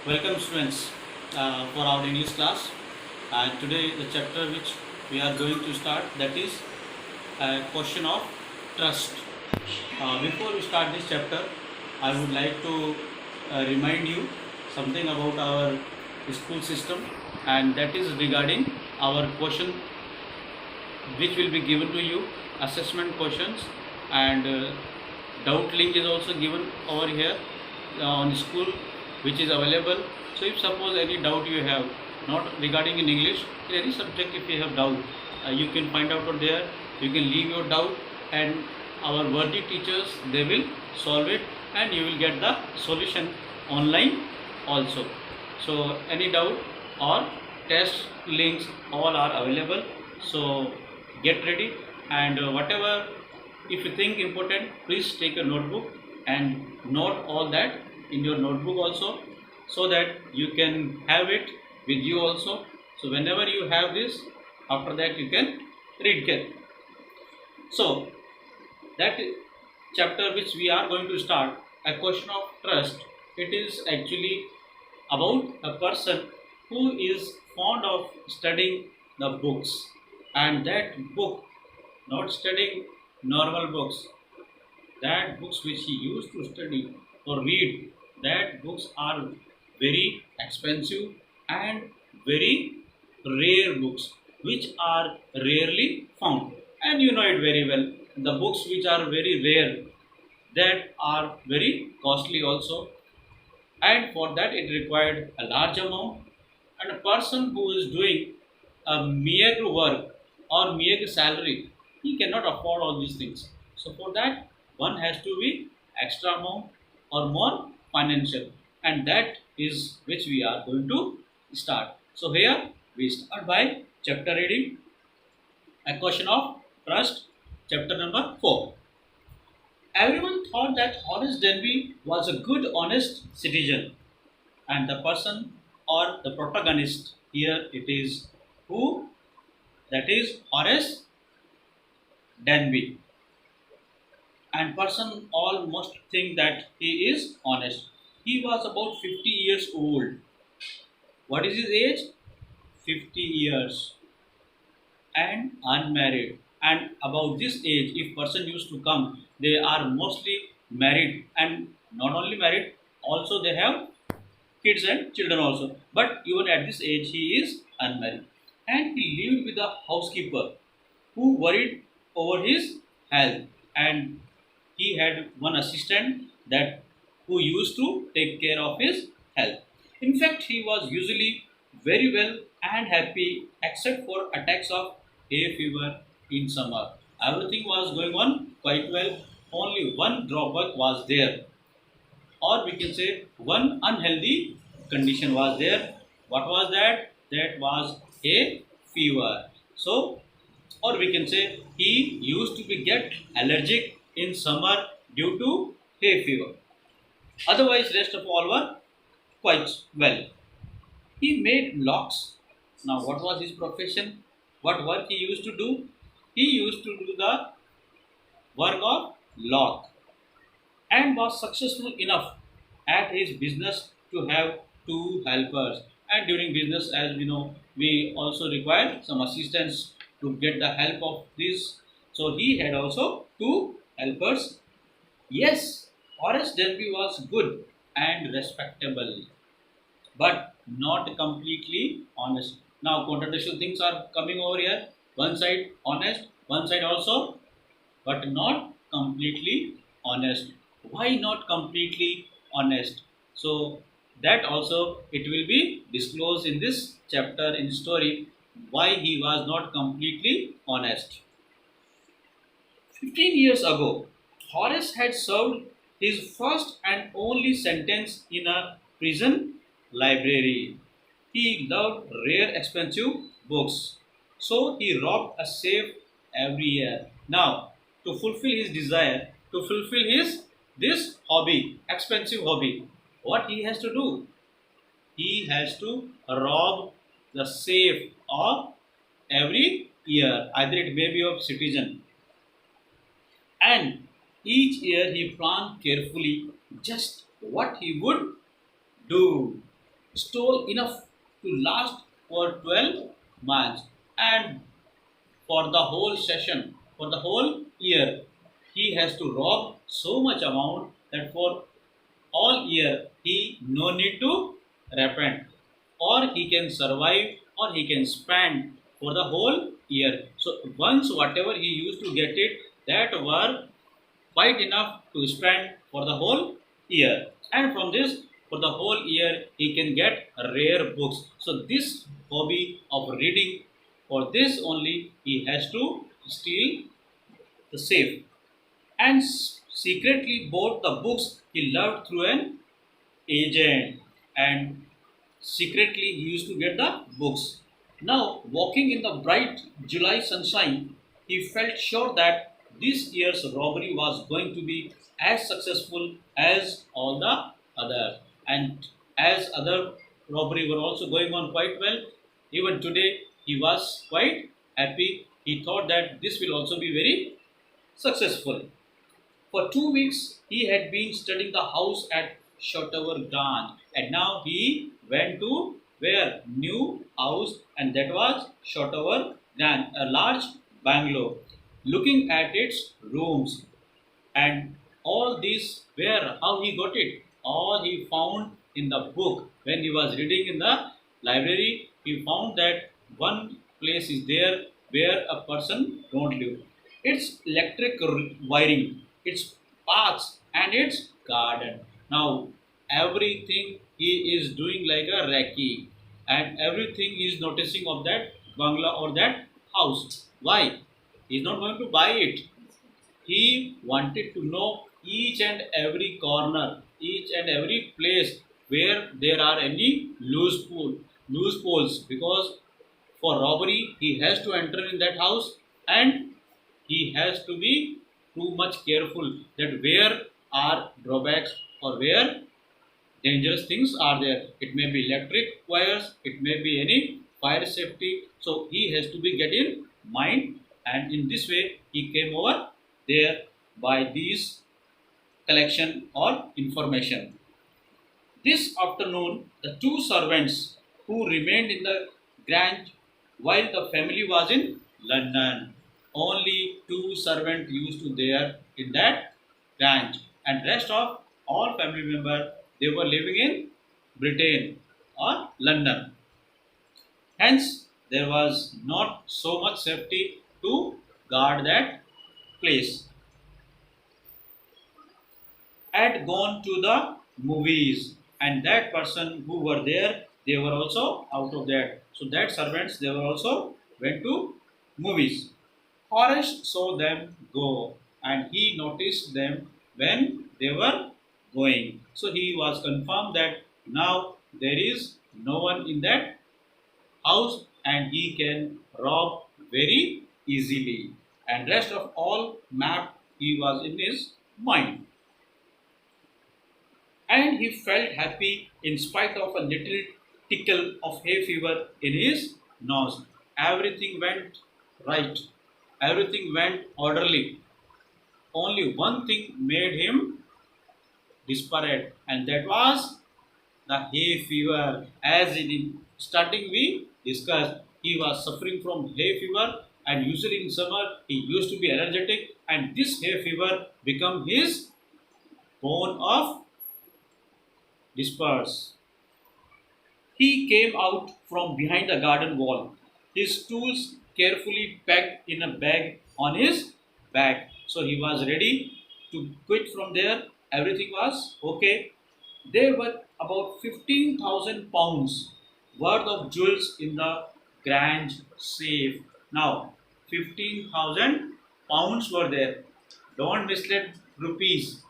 Welcome students for our English class, and today the chapter which we are going to start, that is a question of trust. Before we start this chapter, I would like to remind you something about our school system, and that is regarding our question which will be given to you, assessment questions, and doubt link is also given over here on school, which is available. So if suppose any doubt you have, not regarding in English, in any subject, if you have doubt, you can find out over there, you can leave your doubt, and our worthy teachers, they will solve it, and you will get the solution online also. So any doubt or test links all are available. So get ready, and whatever, if you think important, please take a notebook and note all that in your notebook also, so that you can have it with you also. So whenever you have this, after that you can read it. So that chapter which we are going to start, a question of trust, it is actually about a person who is fond of studying the books, and that book, not studying normal books, that books which he used to study or read, that books are very expensive and very rare books which are rarely found. And you know it very well, the books which are very rare, that are very costly also, and for that it required a large amount, and a person who is doing a mere work or mere salary, he cannot afford all these things. So for that, one has to be extra amount or more financial, and that is which we are going to start. So here we start by chapter reading, a question of trust, chapter number 4. Everyone thought that Horace Denby was a good, honest citizen, and the person or the protagonist here, it is who? That is Horace Denby. And person almost think that he is honest. He was about 50 years old. What is his age? 50 years, and unmarried. And about this age, if person used to come, they are mostly married, and not only married, also they have kids and children also. But even at this age, he is unmarried, and he lived with a housekeeper who worried over his health, and he had one assistant that who used to take care of his health. In fact, he was usually very well and happy except for attacks of hay fever in summer. Everything was going on quite well. Only one drawback was there, or we can say one unhealthy condition was there. What was that? That was a fever. So, or we can say he used to be get allergic in summer due to hay fever. Otherwise, rest of all were quite well. He made locks. Now, what was his profession? What work he used to do? He used to do the work of lock, and was successful enough at his business to have two helpers. And during business, as we know, we also require some assistance to get the help of this. So he had also two helpers. Yes, Horace Denby was good and respectable, but not completely honest. Now, contradictory things are coming over here. One side honest, one side also, but not completely honest. Why not completely honest? So that also it will be disclosed in this chapter in story, why he was not completely honest. 15 years ago, Horace had served his first and only sentence in a prison library. He loved rare, expensive books, so he robbed a safe every year. Now, to fulfill his desire, to fulfill his this hobby, expensive hobby, what he has to do? He has to rob the safe of every year, either it may be of citizen, and each year he planned carefully just what he would do. stole enough to last for 12 months, and for the whole session, for the whole year, he has to rob so much amount that for all year he no need to repent, or he can survive, or he can spend for the whole year. So once whatever he used to get it, that were quite enough to spend for the whole year. And from this, for the whole year, he can get rare books. So this hobby of reading, for this only he has to steal the safe, and secretly bought the books he loved through an agent, and secretly he used to get the books. Now, walking in the bright July sunshine, he felt sure that this year's robbery was going to be as successful as all the other. And as other robbery were also going on quite well, even today he was quite happy. He thought that this will also be very successful. For 2 weeks, he had been studying the house at Shotover Ganj, and now he went to where new house, and that was Shotover Ganj, a large bungalow. Looking at its rooms, and all this, where, how he got it? All he found in the book. When he was reading in the library, he found that one place is there where a person don't live. It's electric wiring, its paths, and its garden. Now, everything he is doing like a recce, and everything he is noticing of that bungalow or that house. Why? He's not going to buy it. He wanted to know each and every corner, each and every place where there are any loose poles. Because for robbery, he has to enter in that house, and he has to be too much careful that where are drawbacks, or where dangerous things are there. It may be electric wires, it may be any fire safety. So he has to be get in mind, and in this way he came over there by these collection or information. This afternoon, the two servants who remained in the Grange while the family was in London. Only two servants used to there in that Grange, and rest of all family member, they were living in Britain or London. Hence, there was not so much safety to guard that place. Had gone to the movies, and that person who were there, they were also out of that. So that servants, they were also went to movies. Horace saw them go, and he noticed them when they were going. So he was confirmed that now there is no one in that house, and he can rob very easily. And rest of all map he was in his mind, and he felt happy in spite of a little tickle of hay fever in his nose. Everything went right, everything went orderly. Only one thing made him desperate, and that was the hay fever. As in starting we discussed, he was suffering from hay fever, and usually in summer he used to be energetic, and this hay fever become his bone of disperse. He came out from behind the garden wall, his tools carefully packed in a bag on his back. So he was ready to quit from there. Everything was okay. There were about 15,000 pounds worth of jewels in the Grange safe. Now, 15,000 pounds were there. Don't mislead rupees.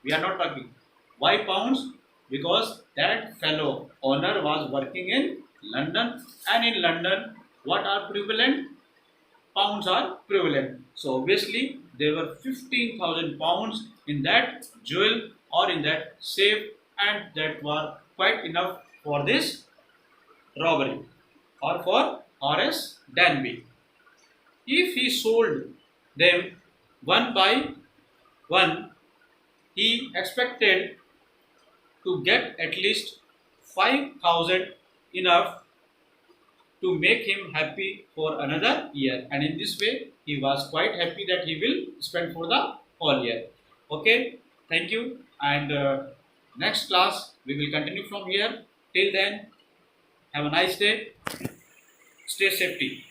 We are not talking. Why pounds? Because that fellow owner was working in London, and in London, what are prevalent? Pounds are prevalent. So obviously, there were 15,000 pounds in that jewel or in that safe, and that were quite enough for this robbery or for Horace Danby. If he sold them one by one, he expected to get at least 5,000 enough to make him happy for another year, and in this way he was quite happy that he will spend for the whole year. Okay, thank you, and next class we will continue from here. Till then, have a nice day, stay safety.